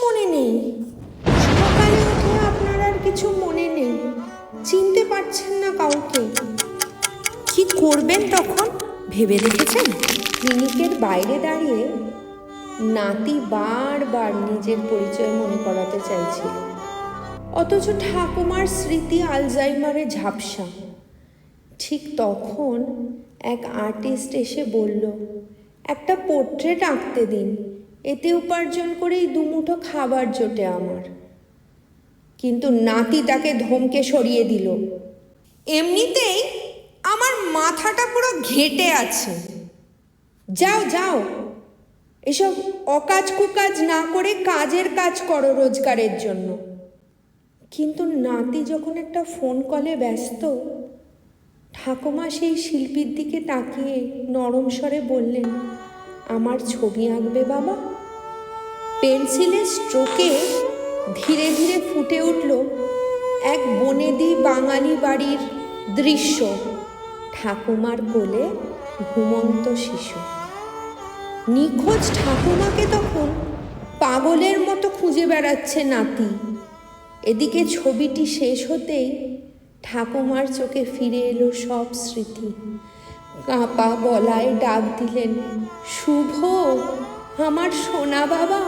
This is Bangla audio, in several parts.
মনে নেই। সকালে উঠে আপনার আর কিছু মনে নেই, চিনতে পারছেন না কাউকে। কি করবেন তখন ভেবে দেখেছেন? ক্লিনিকের বাইরে দাঁড়িয়ে নাতি বারবার নিজের পরিচয় মনে করাতে চাইছিল, অথচ ঠাকুমার স্মৃতি আলজাইমারে ঝাপসা। ঠিক তখন এক আর্টিস্ট এসে বলল, একটা পোর্ট্রেট আঁকতে দিন, এতে উপার্জন করেই দুমুঠো খাবার জোটে আমার। কিন্তু নাতি তাকে ধমকে সরিয়ে দিল, এমনিতেই আমার মাথাটা পুরো ঘেঁটে আছে, যাও যাও, এসব অকাজ কুকাজ না করে কাজের কাজ করো রোজগারের জন্য। কিন্তু নাতি যখন একটা ফোন কলে ব্যস্ত, ঠাকুমা সেই শিল্পীর দিকে তাকিয়ে নরম স্বরে বললেন, আমার ছবি আঁকবে বাবা? পেন্সিলের স্ট্রোকে ধীরে ধীরে ফুটে উঠল এক বনেদি বাঙালি বাড়ির দৃশ্য। ঠাকুমার কোলে ঘুমন্ত শিশু। নিখোঁজ ঠাকুমাকে তখন পাগলের মতো খুঁজে বেড়াচ্ছে নাতি। এদিকে ছবিটি শেষ হতেই ঠাকুমার চোখে ফিরে এলো সব স্মৃতি। কাঁপা গলায় ডাক দিলেন, শুভ, আমার সোনা বাবা।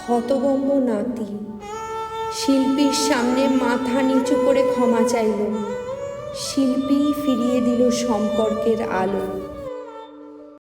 হতভম্ব নাতি শিল্পীর সামনে মাথা নিচু করে ক্ষমা চাইল। শিল্পী ফিরিয়ে দিল সম্পর্কের আলো।